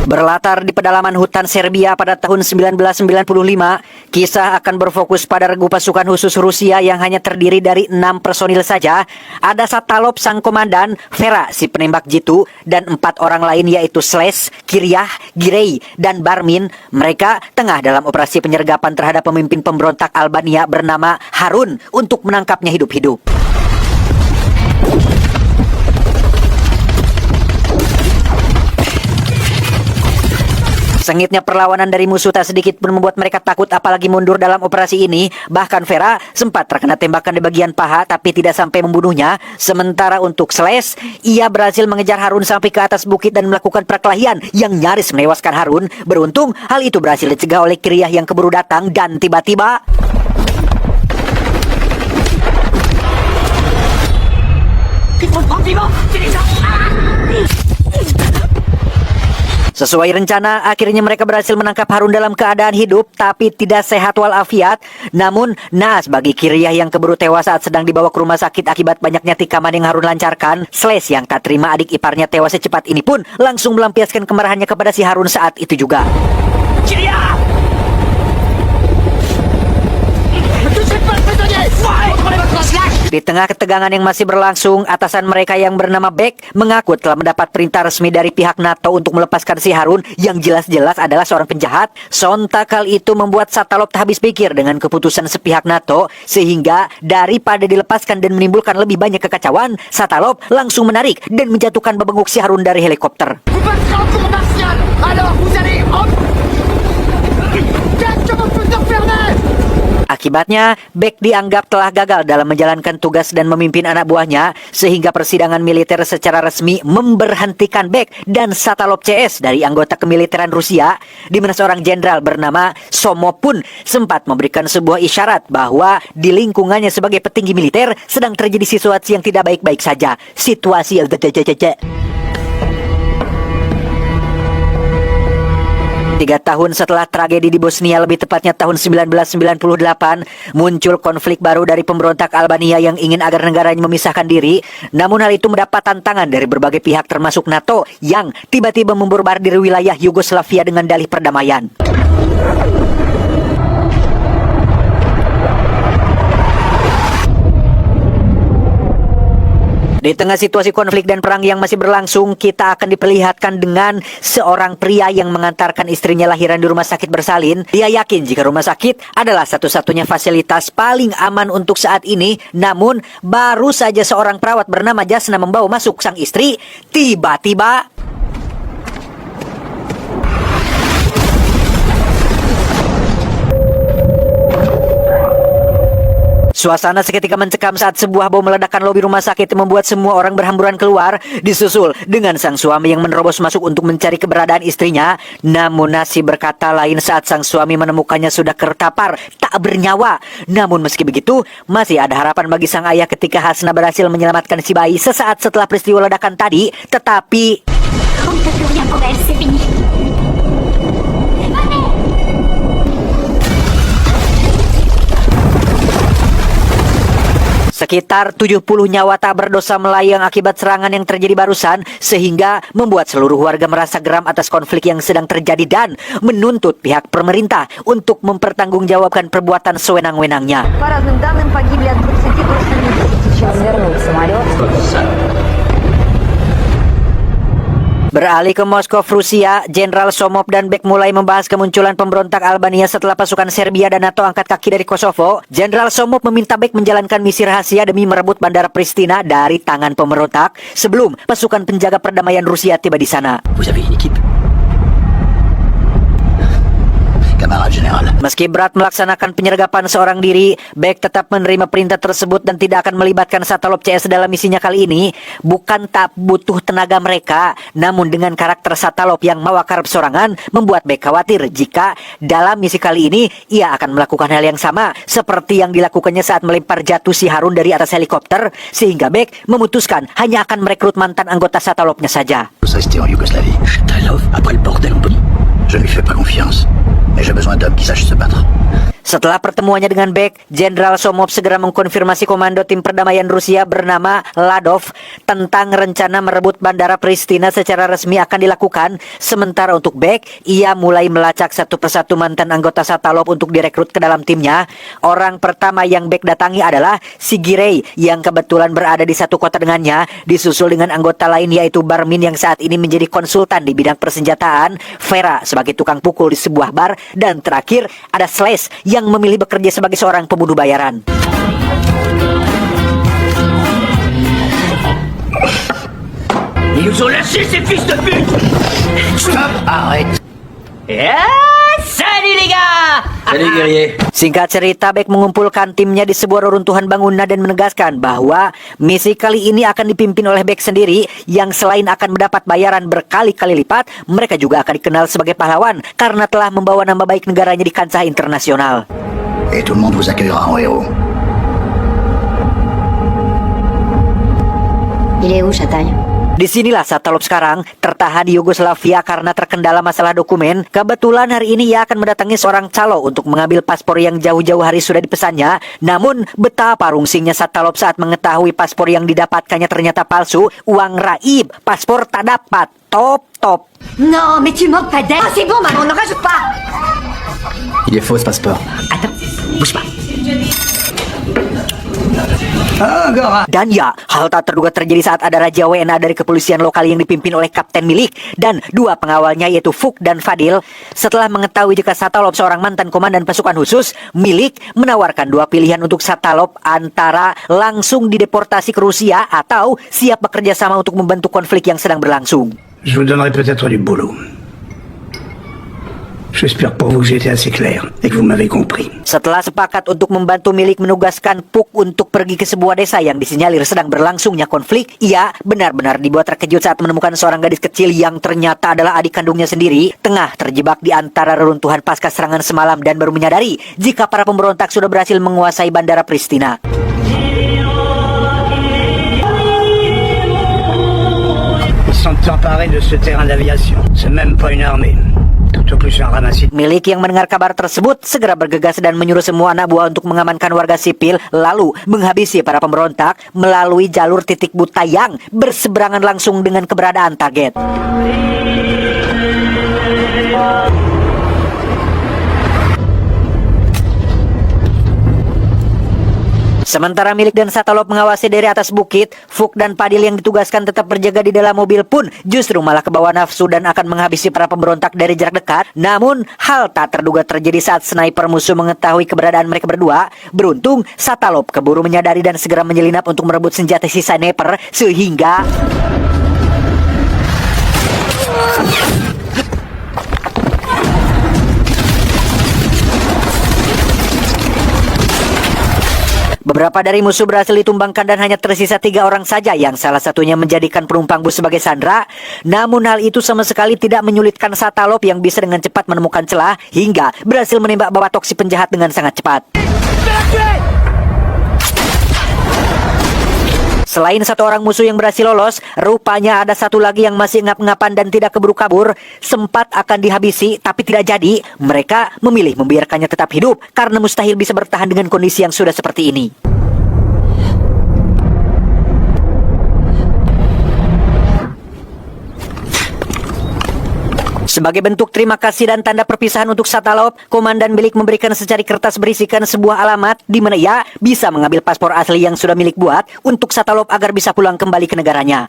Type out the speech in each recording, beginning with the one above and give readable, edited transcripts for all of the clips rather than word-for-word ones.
Berlatar di pedalaman hutan Serbia pada tahun 1995, kisah akan berfokus pada regu pasukan khusus Rusia yang hanya terdiri dari 6 personil saja. Ada Satalov sang komandan, Vera si penembak jitu, dan 4 orang lain yaitu Sles, Kiryah, Girey, dan Barmin. Mereka tengah dalam operasi penyergapan terhadap pemimpin pemberontak Albania bernama Harun untuk menangkapnya hidup-hidup. Sengitnya perlawanan dari musuh tak sedikit pun membuat mereka takut apalagi mundur dalam operasi ini. Bahkan Vera sempat terkena tembakan di bagian paha tapi tidak sampai membunuhnya. Sementara untuk Sles, ia berhasil mengejar Harun sampai ke atas bukit dan melakukan perkelahian yang nyaris menewaskan Harun. Beruntung hal itu berhasil dicegah oleh Kiryah yang keburu datang dan tiba-tiba sesuai rencana, akhirnya mereka berhasil menangkap Harun dalam keadaan hidup tapi tidak sehat walafiat. Namun, naas bagi Kiryah yang keburu tewas saat sedang dibawa ke rumah sakit akibat banyaknya tikaman yang Harun lancarkan. Sles yang tak terima adik iparnya tewas secepat ini pun langsung melampiaskan kemarahannya kepada si Harun saat itu juga. Kiryah! Di tengah ketegangan yang masih berlangsung, atasan mereka yang bernama Beck mengaku telah mendapat perintah resmi dari pihak NATO untuk melepaskan si Harun yang jelas-jelas adalah seorang penjahat. Sontak hal itu membuat Satalov tak habis pikir dengan keputusan sepihak NATO, sehingga daripada dilepaskan dan menimbulkan lebih banyak kekacauan, Satalov langsung menarik dan menjatuhkan bebenguk si Harun dari helikopter. Akibatnya, Beck dianggap telah gagal dalam menjalankan tugas dan memimpin anak buahnya, sehingga persidangan militer secara resmi memberhentikan Beck dan Satalov CS dari anggota kemiliteran Rusia, di mana seorang jenderal bernama Somov pun sempat memberikan sebuah isyarat bahwa di lingkungannya sebagai petinggi militer sedang terjadi situasi yang tidak baik-baik saja. Situasi yang 3 tahun setelah tragedi di Bosnia, lebih tepatnya tahun 1998, muncul konflik baru dari pemberontak Albania yang ingin agar negaranya memisahkan diri. Namun hal itu mendapat tantangan dari berbagai pihak termasuk NATO yang tiba-tiba memborbardir wilayah Yugoslavia dengan dalih perdamaian. Di tengah situasi konflik dan perang yang masih berlangsung, kita akan diperlihatkan dengan seorang pria yang mengantarkan istrinya lahiran di rumah sakit bersalin. Dia yakin jika rumah sakit adalah satu-satunya fasilitas paling aman untuk saat ini. Namun, baru saja seorang perawat bernama Jasna membawa masuk sang istri, tiba-tiba suasana seketika mencekam saat sebuah bom meledakan lobi rumah sakit membuat semua orang berhamburan keluar, disusul dengan sang suami yang menerobos masuk untuk mencari keberadaan istrinya. Namun nasib berkata lain saat sang suami menemukannya sudah terkapar, tak bernyawa. Namun meski begitu, masih ada harapan bagi sang ayah ketika Hasna berhasil menyelamatkan si bayi sesaat setelah peristiwa ledakan tadi. Tetapi sekitar 70 nyawa tak berdosa melayang akibat serangan yang terjadi barusan, sehingga membuat seluruh warga merasa geram atas konflik yang sedang terjadi dan menuntut pihak pemerintah untuk mempertanggungjawabkan perbuatan sewenang-wenangnya. Beralih ke Moskow, Rusia, Jenderal Somov dan Beck mulai membahas kemunculan pemberontak Albania setelah pasukan Serbia dan NATO angkat kaki dari Kosovo. Jenderal Somov meminta Beck menjalankan misi rahasia demi merebut bandara Pristina dari tangan pemberontak sebelum pasukan penjaga perdamaian Rusia tiba di sana. Meski berat melaksanakan penyergapan seorang diri, Beck tetap menerima perintah tersebut dan tidak akan melibatkan Satalov CS dalam misinya kali ini. Bukan tak butuh tenaga mereka, namun dengan karakter Satalov yang mawakar pesorangan membuat Beck khawatir jika dalam misi kali ini ia akan melakukan hal yang sama seperti yang dilakukannya saat melempar jatuh si Harun dari atas helikopter, sehingga Beck memutuskan hanya akan merekrut mantan anggota Satalovnya saja. Setelah pertemuannya dengan Bek, Jenderal Somov segera mengkonfirmasi komando tim perdamaian Rusia bernama Ladov tentang rencana merebut bandara Pristina secara resmi akan dilakukan. Sementara untuk Bek, ia mulai melacak satu persatu mantan anggota Satalov untuk direkrut ke dalam timnya. Orang pertama yang Bek datangi adalah Sigirei yang kebetulan berada di satu kota dengannya, disusul dengan anggota lain yaitu Barmin yang saat ini menjadi konsultan di bidang persenjataan, Vera sebagai tukang pukul di sebuah bar, dan terakhir ada Slash yang memilih bekerja sebagai seorang pembunuh bayaran. Ils nous ont lâchés ces fils de pute. Stop, arrête. Salut les gars. Salut guerrier. Singkat cerita, Bek mengumpulkan timnya di sebuah reruntuhan bangunan dan menegaskan bahwa misi kali ini akan dipimpin oleh Bek sendiri yang selain akan mendapat bayaran berkali-kali lipat, mereka juga akan dikenal sebagai pahlawan karena telah membawa nama baik negaranya di kancah internasional. Et tout le monde vous accueillera en héros. Il est où, Chatagne? Disinilah Satalov sekarang tertahan di Yugoslavia karena terkendala masalah dokumen. Kebetulan hari ini ia akan mendatangi seorang calo untuk mengambil paspor yang jauh-jauh hari sudah dipesannya. Namun betapa rungsingnya Satalov saat mengetahui paspor yang didapatkannya ternyata palsu. Uang raib, paspor tak dapat. Top. Non, mais tu manques pas d'air. Ah, c'est bon, maman, on n'en rajoute pas. Il est faux ce passeport. Attends, bouge pas. Dan ya, hal tak terduga terjadi saat ada Raja WNA dari kepolisian lokal yang dipimpin oleh Kapten Milik dan dua pengawalnya yaitu Fuk dan Fadil. Setelah mengetahui jika Satalov seorang mantan komandan pasukan khusus, Milik menawarkan dua pilihan untuk Satalov antara langsung dideportasi ke Rusia atau siap bekerja sama untuk membantu konflik yang sedang berlangsung. Je vous donnerai peut-être du boulot. J'espère pour vous que j'ai été assez clair et que vous m'avez compris. Setelah sepakat untuk membantu Milik menugaskan Puk untuk pergi ke sebuah desa yang disinyalir sedang berlangsungnya konflik, ia benar-benar dibuat terkejut saat menemukan seorang gadis kecil yang ternyata adalah adik kandungnya sendiri, tengah terjebak di antara reruntuhan pasca serangan semalam dan baru menyadari jika para pemberontak sudah berhasil menguasai bandara Pristina. Ils sont emparés de ce terrain d'aviation. C'est même pas une armée. Tout au plus un ramassis. Milik yang mendengar kabar tersebut segera bergegas dan menyuruh semua anak buah untuk mengamankan warga sipil, lalu menghabisi para pemberontak melalui jalur titik buta yang berseberangan langsung dengan keberadaan target. Sementara Milik dan Satalov mengawasi dari atas bukit, Fuk dan Padil yang ditugaskan tetap berjaga di dalam mobil pun justru malah kebawa nafsu dan akan menghabisi para pemberontak dari jarak dekat. Namun, hal tak terduga terjadi saat sniper musuh mengetahui keberadaan mereka berdua. Beruntung, Satalov keburu menyadari dan segera menyelinap untuk merebut senjata si sniper sehingga beberapa dari musuh berhasil ditumbangkan dan hanya tersisa 3 orang saja yang salah satunya menjadikan penumpang bus sebagai sandera. Namun hal itu sama sekali tidak menyulitkan Satalov yang bisa dengan cepat menemukan celah hingga berhasil menembak bawatok si penjahat dengan sangat cepat. Selain satu orang musuh yang berhasil lolos, rupanya ada satu lagi yang masih ngap-ngapan dan tidak keburu kabur. Sempat akan dihabisi, tapi tidak jadi. Mereka memilih membiarkannya tetap hidup karena mustahil bisa bertahan dengan kondisi yang sudah seperti ini. Sebagai bentuk terima kasih dan tanda perpisahan untuk Satalov, Komandan Milik memberikan secari kertas berisikan sebuah alamat di mana ia bisa mengambil paspor asli yang sudah Milik buat untuk Satalov agar bisa pulang kembali ke negaranya.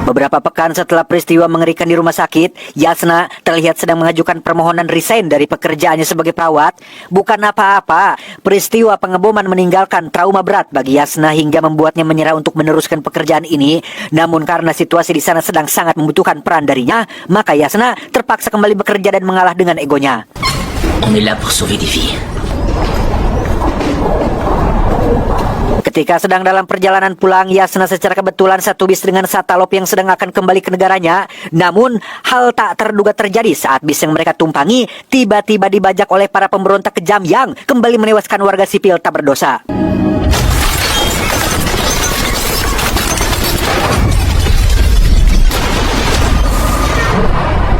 Beberapa pekan setelah peristiwa mengerikan di rumah sakit, Yasna terlihat sedang mengajukan permohonan resign dari pekerjaannya sebagai perawat. Bukan apa-apa, peristiwa pengeboman meninggalkan trauma berat bagi Yasna hingga membuatnya menyerah untuk meneruskan pekerjaan ini. Namun karena situasi di sana sedang sangat membutuhkan peran darinya, maka Yasna terpaksa kembali bekerja dan mengalah dengan egonya. On est là pour sauver des vies. Ketika sedang dalam perjalanan pulang, Yasna secara kebetulan satu bis dengan Satalov yang sedang akan kembali ke negaranya. Namun, hal tak terduga terjadi saat bis yang mereka tumpangi tiba-tiba dibajak oleh para pemberontak kejam yang kembali menewaskan warga sipil tak berdosa.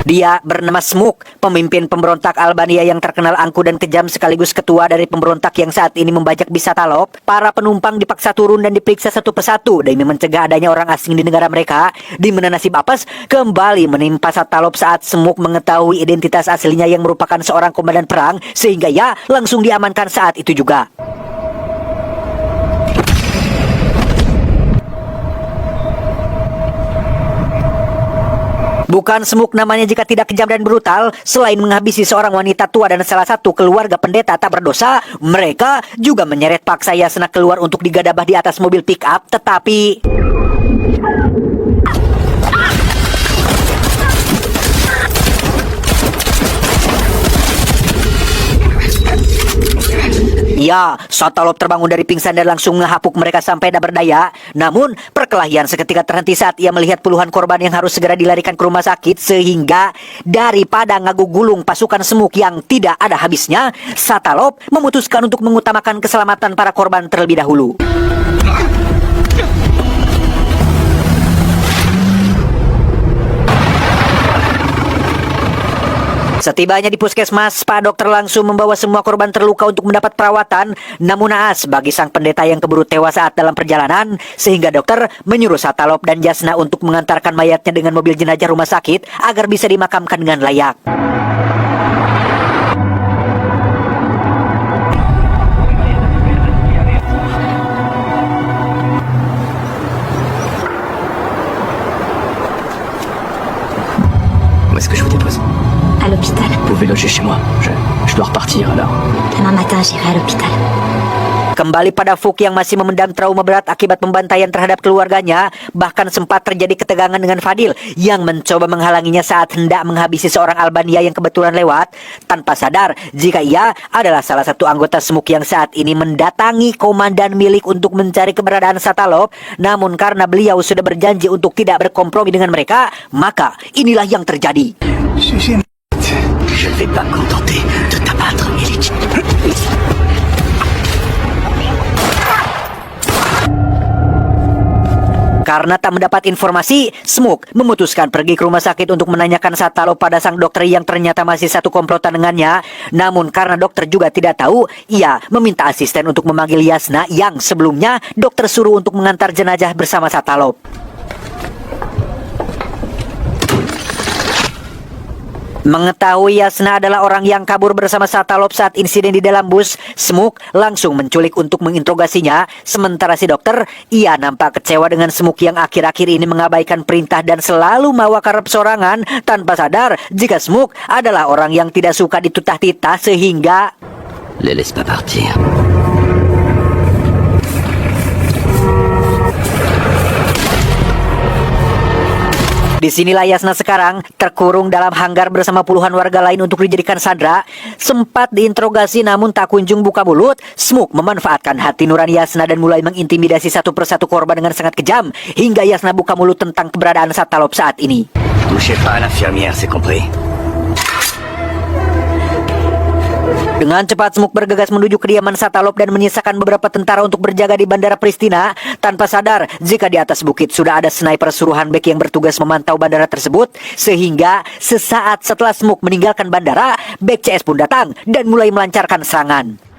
Dia bernama Smoke, pemimpin pemberontak Albania yang terkenal angkuh dan kejam sekaligus ketua dari pemberontak yang saat ini membajak bis Satalov. Para penumpang dipaksa turun dan diperiksa satu persatu demi mencegah adanya orang asing di negara mereka, di mana nasib apes kembali menimpa Satalov saat Smoke mengetahui identitas aslinya yang merupakan seorang komandan perang, sehingga ia langsung diamankan saat itu juga. Bukan Smoke namanya jika tidak kejam dan brutal. Selain menghabisi seorang wanita tua dan salah satu keluarga pendeta tak berdosa, mereka juga menyeret paksa Yasna keluar untuk digadabah di atas mobil pick up. Tetapi ya, Satalov terbangun dari pingsan dan langsung ngehapuk mereka sampai tak berdaya. Namun, perkelahian seketika terhenti saat ia melihat puluhan korban yang harus segera dilarikan ke rumah sakit. Sehingga, daripada ngagugulung pasukan Smoke yang tidak ada habisnya, Satalov memutuskan untuk mengutamakan keselamatan para korban terlebih dahulu. Setibanya di puskesmas, Pak Dokter langsung membawa semua korban terluka untuk mendapat perawatan. Namun naas bagi sang pendeta yang keburu tewas saat dalam perjalanan, sehingga dokter menyuruh Satalov dan Yasna untuk mengantarkan mayatnya dengan mobil jenazah rumah sakit agar bisa dimakamkan dengan layak. Où est-ce que je vous dépose? À l'hôpital. Vous pouvez loger chez moi. Je dois repartir alors. Demain matin, j'irai à l'hôpital. Kembali pada Fuk yang masih memendam trauma berat akibat pembantaian terhadap keluarganya. Bahkan sempat terjadi ketegangan dengan Fadil yang mencoba menghalanginya saat hendak menghabisi seorang Albania yang kebetulan lewat, tanpa sadar jika ia adalah salah satu anggota Smoke yang saat ini mendatangi komandan milik untuk mencari keberadaan Satalov. Namun karena beliau sudah berjanji untuk tidak berkompromi dengan mereka, maka inilah yang terjadi. Je ne vais pas me contenter de t'abattre, Illich. Karena tak mendapat informasi, Smoke memutuskan pergi ke rumah sakit untuk menanyakan Satalov pada sang dokter yang ternyata masih satu komplotan dengannya. Namun karena dokter juga tidak tahu, ia meminta asisten untuk memanggil Yasna yang sebelumnya dokter suruh untuk mengantar jenazah bersama Satalov. Mengetahui Yasna adalah orang yang kabur bersama Satalov saat insiden di dalam bus, Smoke langsung menculik untuk menginterogasinya. Sementara si dokter, ia nampak kecewa dengan Smoke yang akhir-akhir ini mengabaikan perintah dan selalu mawa karep sorangan, tanpa sadar jika Smoke adalah orang yang tidak suka ditutah-titah sehingga Les laisse pas partir. disinilah Yasna sekarang terkurung dalam hanggar bersama puluhan warga lain untuk dijadikan sandera. Sempat diinterogasi namun tak kunjung buka mulut, Smoke memanfaatkan hati nurani Yasna dan mulai mengintimidasi satu persatu korban dengan sangat kejam, hingga Yasna buka mulut tentang keberadaan Satalov saat ini. Touchez pas à l'infirmière, c'est compris? Dengan cepat Smoke bergegas menuju kediaman Satalov dan menyisakan beberapa tentara untuk berjaga di bandara Pristina, tanpa sadar jika di atas bukit sudah ada sniper suruhan Beck yang bertugas memantau bandara tersebut. Sehingga sesaat setelah Smoke meninggalkan bandara, Beck CS pun datang dan mulai melancarkan serangan.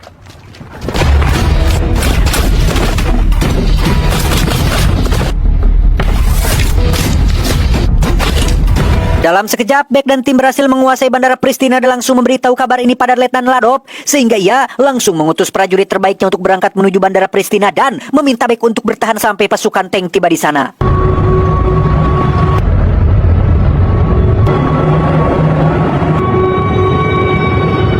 Dalam sekejap, Beck dan tim berhasil menguasai bandara Pristina dan langsung memberitahu kabar ini pada Letnan Ladov, sehingga ia langsung mengutus prajurit terbaiknya untuk berangkat menuju bandara Pristina dan meminta Beck untuk bertahan sampai pasukan tank tiba di sana.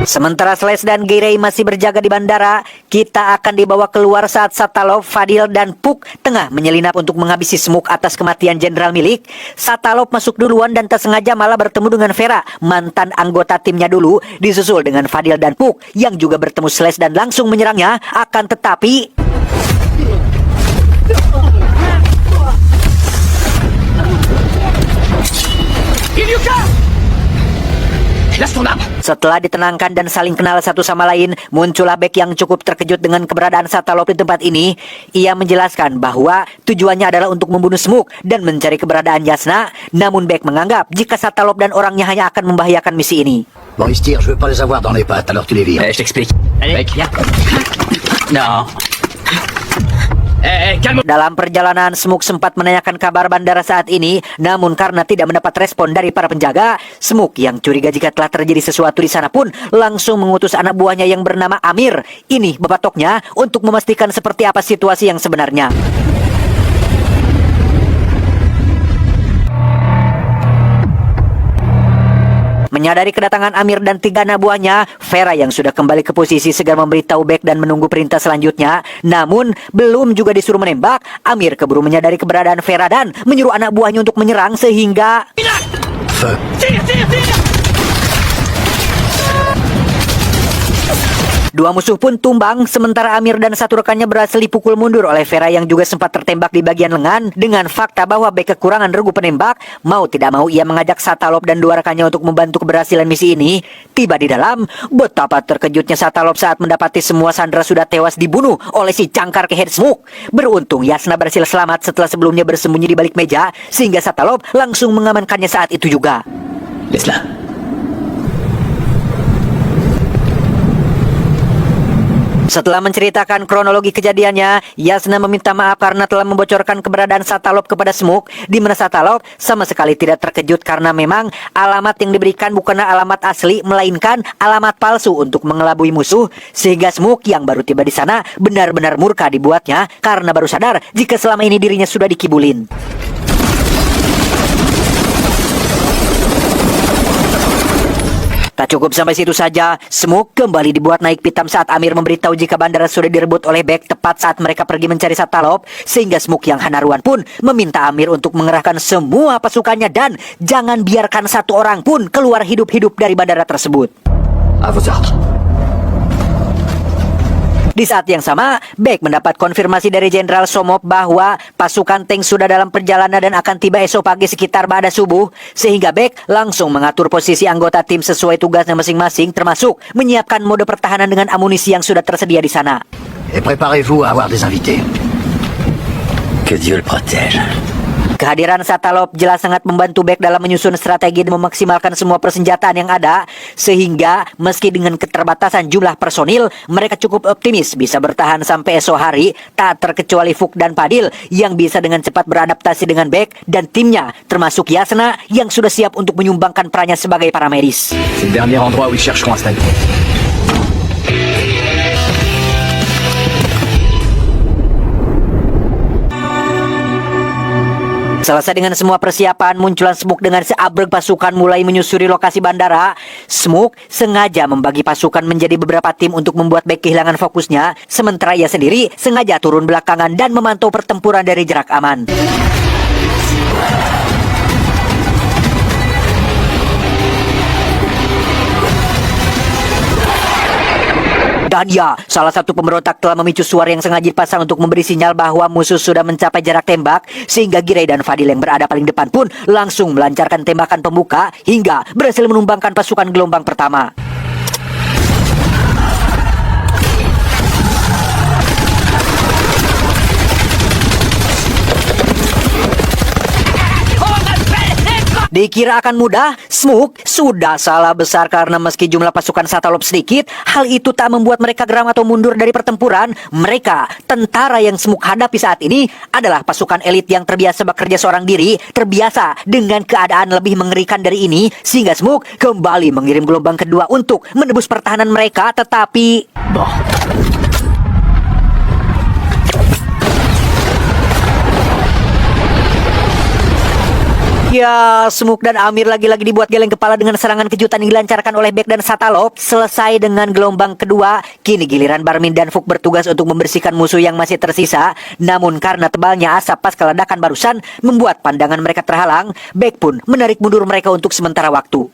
Sementara Slash dan Girey masih berjaga di bandara, kita akan dibawa keluar saat Satalov, Fadil, dan Puk tengah menyelinap untuk menghabisi Smoke atas kematian jenderal milik. Satalov masuk duluan dan tak sengaja malah bertemu dengan Vera, mantan anggota timnya dulu, disusul dengan Fadil dan Puk yang juga bertemu Slash dan langsung menyerangnya. Akan tetapi Lâche ton arme. Setelah ditenangkan dan saling kenal satu sama lain, muncullah Beck yang cukup terkejut dengan keberadaan Satalov di tempat ini. Ia menjelaskan bahwa tujuannya adalah untuk membunuh Smoke dan mencari keberadaan Yasna. Namun Beck menganggap jika Satalov dan orangnya hanya akan membahayakan misi ini. Boris tire, je veux pas les avoir dans les pattes, alors tu les vires. Je t'explique. Allez, viens. Non. Calme. Dalam perjalanan, Smoke sempat menanyakan kabar bandara saat ini. Namun karena tidak mendapat respon dari para penjaga, Smoke yang curiga jika telah terjadi sesuatu di sana pun langsung mengutus anak buahnya yang bernama Amir. Ini bapatoknya untuk memastikan seperti apa situasi yang sebenarnya. Menyadari kedatangan Amir dan 3 anak buahnya, Vera yang sudah kembali ke posisi segera memberitahu Beck dan menunggu perintah selanjutnya. Namun, belum juga disuruh menembak, Amir keburu menyadari keberadaan Vera dan menyuruh anak buahnya untuk menyerang sehingga... Feu. Dua musuh pun tumbang, sementara Amir dan satu rekannya berhasil dipukul mundur oleh Vera yang juga sempat tertembak di bagian lengan. Dengan fakta bahwa Beck kekurangan regu penembak, mau tidak mau ia mengajak Satalov dan 2 rekannya untuk membantu keberhasilan misi ini. Tiba di dalam, betapa terkejutnya Satalov saat mendapati semua sandera sudah tewas dibunuh oleh si cangkar kehead Smoke. Beruntung Yasna berhasil selamat setelah sebelumnya bersembunyi di balik meja, sehingga Satalov langsung mengamankannya saat itu juga. Laisse-la. Setelah menceritakan kronologi kejadiannya, Yasna meminta maaf karena telah membocorkan keberadaan Satalov kepada Smoke, di mana Satalov sama sekali tidak terkejut karena memang alamat yang diberikan bukanlah alamat asli, melainkan alamat palsu untuk mengelabui musuh, sehingga Smoke yang baru tiba di sana benar-benar murka dibuatnya karena baru sadar jika selama ini dirinya sudah dikibulin. Tak cukup sampai situ saja, Smoke kembali dibuat naik pitam saat Amir memberitahu jika bandara sudah direbut oleh Beck tepat saat mereka pergi mencari Satalov, sehingga Smoke yang hanaruan pun meminta Amir untuk mengerahkan semua pasukannya dan jangan biarkan satu orang pun keluar hidup-hidup dari bandara tersebut. À vos ordres. Di saat yang sama, Beck mendapat konfirmasi dari Jenderal Somov bahwa pasukan tank sudah dalam perjalanan dan akan tiba esok pagi sekitar pada subuh, sehingga Beck langsung mengatur posisi anggota tim sesuai tugasnya masing-masing, termasuk menyiapkan mode pertahanan dengan amunisi yang sudah tersedia di sana. Et préparez-vous à avoir des invités. Que Dieu le protège. Kehadiran Satalov jelas sangat membantu Beck dalam menyusun strategi dan memaksimalkan semua persenjataan yang ada, sehingga meski dengan keterbatasan jumlah personil, mereka cukup optimis bisa bertahan sampai esok hari, tak terkecuali Fuk dan Padil yang bisa dengan cepat beradaptasi dengan Beck dan timnya, termasuk Yasna yang sudah siap untuk menyumbangkan perannya sebagai paramedis. C'est le dernier endroit où ils chercheront à se tailler. Selesai dengan semua persiapan, munculan Smoke dengan seabrek pasukan mulai menyusuri lokasi bandara. Smoke sengaja membagi pasukan menjadi beberapa tim untuk membuat Beck kehilangan fokusnya, sementara ia sendiri sengaja turun belakangan dan memantau pertempuran dari jarak aman. Dan ya, salah satu pemberontak telah memicu suara yang sengaja dipasang untuk memberi sinyal bahwa musuh sudah mencapai jarak tembak, sehingga Girey dan Fadil yang berada paling depan pun langsung melancarkan tembakan pembuka hingga berhasil menumbangkan pasukan gelombang pertama. Dikira akan mudah, Smoke sudah salah besar karena meski jumlah pasukan Satalov sedikit, hal itu tak membuat mereka geram atau mundur dari pertempuran. Mereka, tentara yang Smoke hadapi saat ini, adalah pasukan elit yang terbiasa bekerja seorang diri, terbiasa dengan keadaan lebih mengerikan dari ini, sehingga Smoke kembali mengirim gelombang kedua untuk menebus pertahanan mereka, tetapi... Ya, Smoke dan Amir lagi-lagi dibuat geleng kepala dengan serangan kejutan yang dilancarkan oleh Beck dan Satalov. Selesai dengan gelombang kedua, kini giliran Barmin dan Fuk bertugas untuk membersihkan musuh yang masih tersisa. Namun karena tebalnya asap pasca ledakan barusan membuat pandangan mereka terhalang, Beck pun menarik mundur mereka untuk sementara waktu.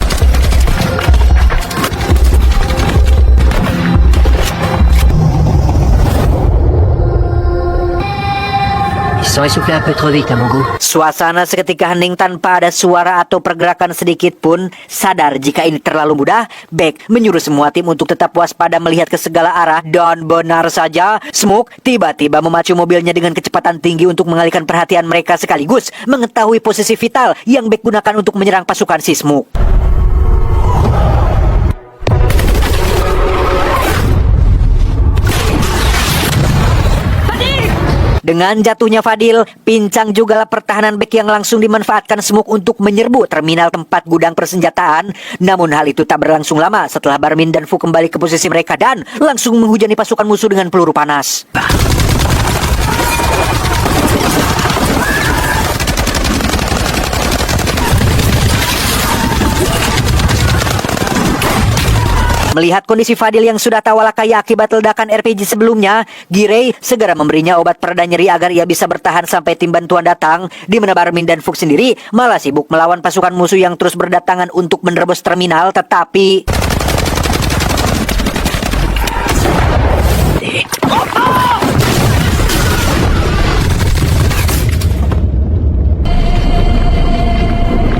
Sans essouffler un peu trop vite à mon goût. Suasana seketika hening tanpa ada suara atau pergerakan sedikit pun. Sadar jika ini terlalu mudah, Beck menyuruh semua tim untuk tetap waspada melihat ke segala arah. Dan benar saja, Smoke tiba-tiba memacu mobilnya dengan kecepatan tinggi untuk mengalihkan perhatian mereka sekaligus mengetahui posisi vital yang Beck gunakan untuk menyerang pasukan si Smoke. Dengan jatuhnya Fadil, pincang jugalah pertahanan Beck yang langsung dimanfaatkan Smoke untuk menyerbu terminal tempat gudang persenjataan. Namun hal itu tak berlangsung lama setelah Barmin dan Fu kembali ke posisi mereka dan langsung menghujani pasukan musuh dengan peluru panas. Melihat kondisi Fadil yang sudah tawala kaya akibat ledakan RPG sebelumnya, Girei segera memberinya obat pereda nyeri agar ia bisa bertahan sampai tim bantuan datang. Di mana Barmin dan Fuchs sendiri malah sibuk melawan pasukan musuh yang terus berdatangan untuk menerobos terminal, tetapi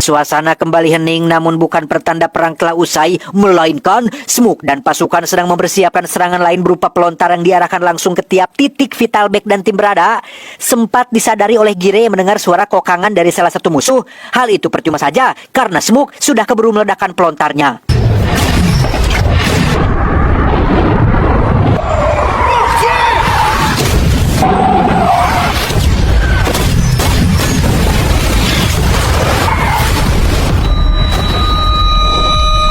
suasana kembali hening, namun bukan pertanda perang telah usai, melainkan Smoke dan pasukan sedang mempersiapkan serangan lain berupa pelontar yang diarahkan langsung ke tiap titik vital Beck dan tim berada. Sempat disadari oleh Girei mendengar suara kokangan dari salah satu musuh. Hal itu percuma saja karena Smoke sudah keburu meledakkan pelontarnya.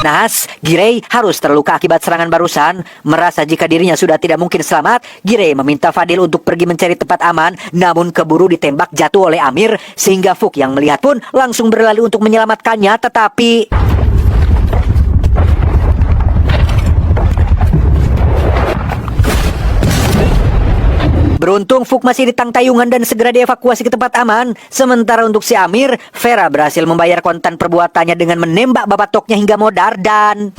Nahas, Girei harus terluka akibat serangan barusan. Merasa jika dirinya sudah tidak mungkin selamat, Girei meminta Fadil untuk pergi mencari tempat aman, namun keburu ditembak jatuh oleh Amir, sehingga Fuk yang melihat pun langsung berlari untuk menyelamatkannya, tetapi beruntung Fuk masih di tangtayungan dan segera dievakuasi ke tempat aman. Sementara untuk si Amir, Vera berhasil membayar kontan perbuatannya dengan menembak babatoknya hingga modar dan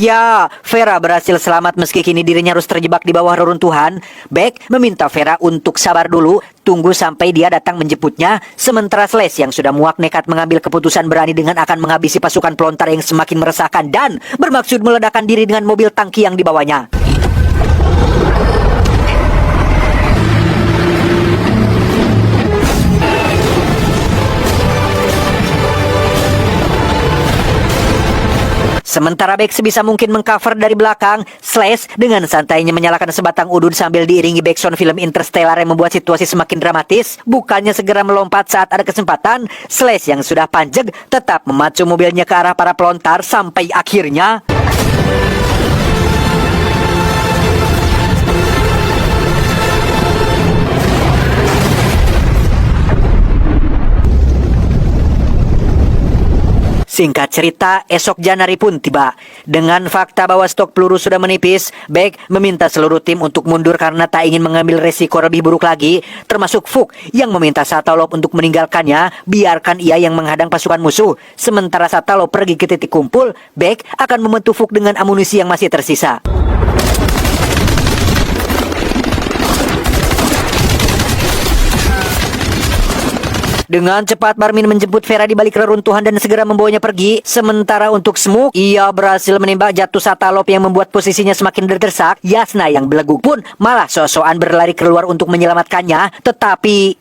ya, Vera berhasil selamat meski kini dirinya harus terjebak di bawah reruntuhan. Beck meminta Vera untuk sabar dulu, tunggu sampai dia datang menjemputnya. Sementara Slash yang sudah muak nekat mengambil keputusan berani dengan akan menghabisi pasukan pelontar yang semakin meresahkan dan bermaksud meledakkan diri dengan mobil tangki yang dibawanya. Sementara Beck sebisa mungkin mengcover dari belakang, Slash dengan santainya menyalakan sebatang udun sambil diiringi backsound film Interstellar yang membuat situasi semakin dramatis. Bukannya segera melompat saat ada kesempatan, Slash yang sudah panjeg tetap memacu mobilnya ke arah para pelontar sampai akhirnya singkat cerita, esok Janari pun tiba. Dengan fakta bahwa stok peluru sudah menipis, Beck meminta seluruh tim untuk mundur karena tak ingin mengambil resiko lebih buruk lagi, termasuk Fuk yang meminta Satalov untuk meninggalkannya, biarkan ia yang menghadang pasukan musuh. Sementara Satalov pergi ke titik kumpul, Beck akan membantu Fuk dengan amunisi yang masih tersisa. Dengan cepat Barmin menjemput Vera di balik reruntuhan dan segera membawanya pergi. Sementara untuk Smoke, ia berhasil menembak jatuh Satalov yang membuat posisinya semakin berdesak. Yasna yang belaguk pun malah so-soan berlari keluar untuk menyelamatkannya. Tetapi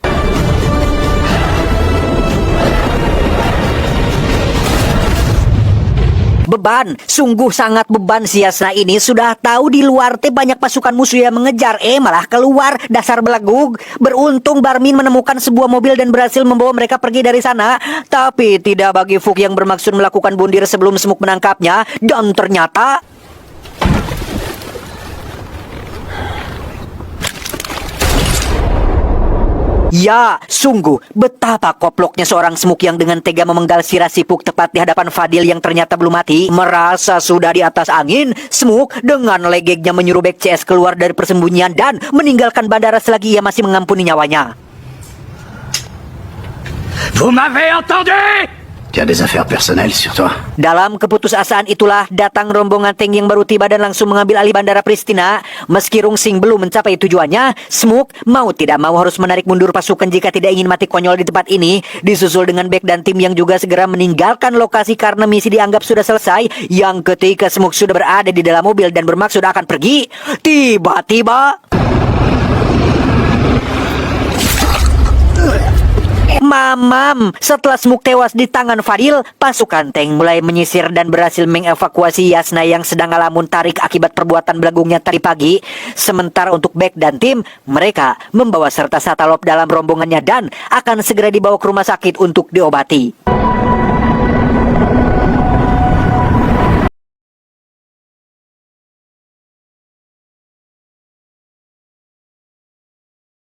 beban, sungguh sangat beban si Yasna ini. Sudah tahu di luar teh banyak pasukan musuh yang mengejar, malah keluar, dasar belagug. Beruntung Barmin menemukan sebuah mobil dan berhasil membawa mereka pergi dari sana. Tapi tidak bagi Fuk yang bermaksud melakukan bundir sebelum Smoke menangkapnya. Dan ternyata ya, sungguh betapa koploknya seorang Smoke yang dengan tega memenggal sirah Sipuk tepat di hadapan Fadil yang ternyata belum mati. Merasa sudah di atas angin, Smoke dengan legeknya menyuruh Beck CS keluar dari persembunyian dan meninggalkan bandara selagi ia masih mengampuni nyawanya. Vous m'avez entendu? Tu as des affaires personnelles sur toi. Dalam keputusasaan itulah datang rombongan tank yang baru tiba dan langsung mengambil alih bandara Pristina. Meski Rungsing belum mencapai tujuannya, Smook mau tidak mau harus menarik mundur pasukan jika tidak ingin mati konyol di tempat ini. Disusul dengan Beck dan tim yang juga segera meninggalkan lokasi karena misi dianggap sudah selesai. Yang ketika Smook sudah berada di dalam mobil dan bermaksud akan pergi, tiba-tiba Mamam, setelah Smook tewas di tangan Fadil, pasukan tank mulai menyisir dan berhasil mengevakuasi Yasna yang sedang ngalamun tarik akibat perbuatan belagungnya tadi pagi. Sementara untuk Beck dan tim, mereka membawa serta Satalop dalam rombongannya dan akan segera dibawa ke rumah sakit untuk diobati.